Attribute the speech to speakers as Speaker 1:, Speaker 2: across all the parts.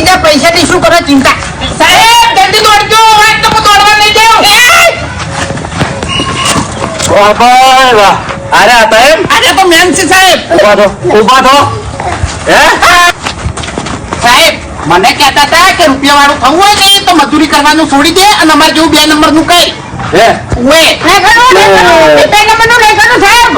Speaker 1: ત્યાં પૈસાની શું કરો ચિંતા? સાહેબ જલ્દી દોડજો, આજ તો હું દોડવા નહીં જાઉં.
Speaker 2: અરે હતા એમ?
Speaker 1: આજે તો મેન છે સાહેબ.
Speaker 2: ઉભા થો. હે
Speaker 1: સાહેબ મને કહેતા હતા કે રૂપિયા વાળું થવું હોય ને તો મજૂરી કરવાનું છોડી દે અને અમારે જેવું 2 નંબરનું કઈ.
Speaker 2: હે
Speaker 1: ઓએ લેખનું 2 નંબરનું લેખનું સાહેબ.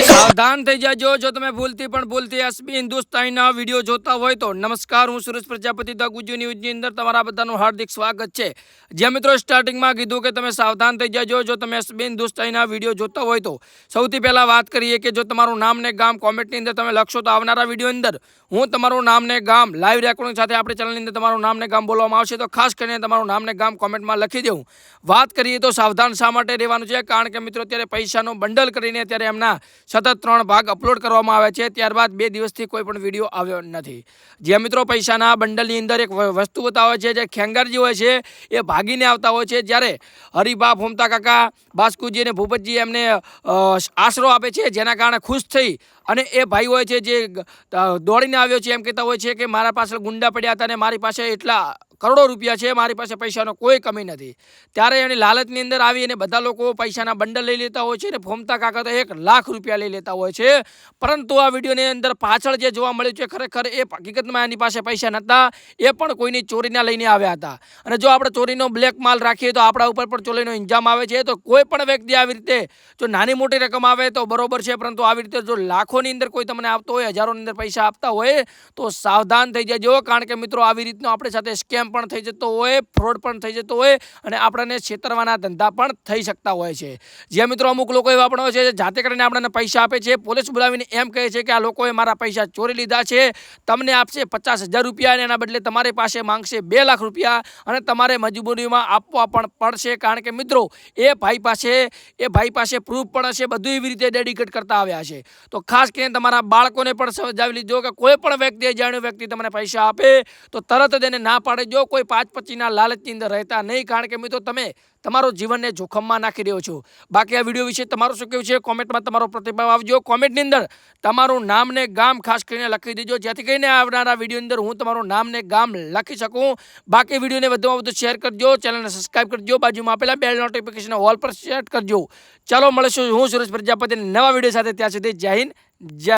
Speaker 3: સાવધાન થઈ જાજો જો તમે ભૂલથી એસબી હિન્દુસ્તાનીના વિડીયો જોતા હોય તો. નમસ્કાર, હું સુરેશ પ્રજાપતિ, ધ ગુજુ ન્યૂઝની અંદર તમારા બધાનું હાર્દિક સ્વાગત છે. જ્યાં મિત્રો સ્ટાર્ટિંગમાં કીધું કે તમે સાવધાન થઈ જાજો જો તમે એસબી હિન્દુસ્તાનીના વિડીયો જોતા હોય તો. સૌથી પહેલાં વાત કરીએ કે જો તમારું નામ ને ગામ કોમેન્ટની અંદર તમે લખશો તો આવનારા વિડીયો અંદર હું તમારું નામ ને ગામ લાઈવ રેકોર્ડિંગ સાથે આપણે ચેનલની અંદર તમારું નામ ને ગામ બોલવામાં આવશે તો ખાસ કરીને તમારું નામ ને ગામ કોમેન્ટમાં લખી દેવું. વાત કરીએ તો સાવધાન શા માટે રહેવાનું છે? કારણ કે મિત્રો અત્યારે પૈસાનો બંડલ કરીને અત્યારે એમના સતત 3 ભાગ અપલોડ કરવામાં આવે છે, ત્યારબાદ 2 દિવસથી કોઈ પણ વિડીયો આવ્યો નથી. જે મિત્રો પૈસાના બંડલની અંદર એક વસ્તુ બતાવે છે, જે ખેંગારજી હોય છે એ ભાગીને આવતા હોય છે, જ્યારે હરિભા, ફોમતા કાકા, બાસ્કુજી અને ભૂપતજી એમને આશરો આપે છે, જેના કારણે ખુશ થઈ અને એ ભાઈ હોય છે જે દોડીને આવ્યો છે એમ કહેતા હોય છે કે મારા પાછળ ગુંડા પડ્યા હતા અને મારી પાસે એટલા કરોડો રૂપિયા છે, મારી પાસે પૈસાનો કોઈ કમી નથી. ત્યારે એની લાલચની અંદર આવી અને બધા લોકો પૈસાના બંડલ લઈ લેતા હોય છે અને ફોમતા કાકા તો 1 લાખ રૂપિયા લઈ લેતા હોય છે. પરંતુ આ વિડીયોની અંદર પાછળ જે જોવા મળ્યું છે ખરેખર એ હકીકતમાં એની પાસે પૈસા નહોતા, એ પણ કોઈની ચોરીના લઈને આવ્યા હતા. અને જો આપણે ચોરીનો બ્લેક માલ રાખીએ તો આપણા ઉપર પણ ચોરીનો ઇન્જામ આવે છે. તો કોઈ પણ વ્યક્તિ આવી રીતે જો નાની મોટી રકમ આવે તો બરોબર છે, પરંતુ આવી રીતે જો લાખોની અંદર કોઈ તમને આપતો હોય, હજારોની અંદર પૈસા આપતા હોય તો સાવધાન થઈ જજો. કારણ કે મિત્રો આવી રીતનો આપણી સાથે સ્કેમ પણ થઈ જતો હોય, ફ્રોડ પણ થઈ જતો હોય અને આપણને છેતરવાના ધંધા પણ થઈ શકતા હોય છે. જે મિત્રો અમુક લોકો એવા પણ હોય છે જાતે કરીને આપણને પૈસા આપે છે, પોલીસ બોલાવીને એમ કહે છે કે આ લોકોએ મારા પૈસા ચોરી લીધા છે, તમને આપશે 50,000 રૂપિયા અને એના બદલે તમારી પાસે માંગશે 2 લાખ રૂપિયા અને તમારે મજબૂરીમાં આપવા પણ પડશે. કારણ કે મિત્રો એ ભાઈ પાસે પ્રૂફ પણ હશે, બધું એવી રીતે ડેડિકેટ કરતા આવ્યા છે. તો ખાસ કરીને તમારા બાળકોને પણ સમજાવી લીધો કે કોઈ પણ વ્યક્તિ, જાણ્યો વ્યક્તિ તમને પૈસા આપે તો તરત જ એને ના પાડે જો. કોઈ 5-25ના લાલચની અંદર રહેતા નહીં, કારણ કે મિત્રો તમે તમારું જીવનને જોખમમાં નાખી રહ્યો છો. બાકી આ વિડીયો વિશે તમારું શું કહેવું છે કોમેન્ટમાં તમારો પ્રતિભાવ આપજો. કોમેન્ટની અંદર તમારું નામ ને ગામ ખાસ કરીને લખી દેજો, જેથી કરીને આવનારા વિડીયો અંદર હું તમારું નામ ને ગામ લખી શકું. બાકી વિડીયોને વધુમાં વધુ શેર કરજો, ચેનલને સબસ્ક્રાઈબ કરજો, બાજુમાં આપેલા બેલ નોટિફિકેશન ઓલ પર સેટ કરજો. ચાલો મળીશું હું સુરેશ પ્રજાપતિ નવા વિડીયો સાથે. ત્યાં સુધી જય હિન્દ, જય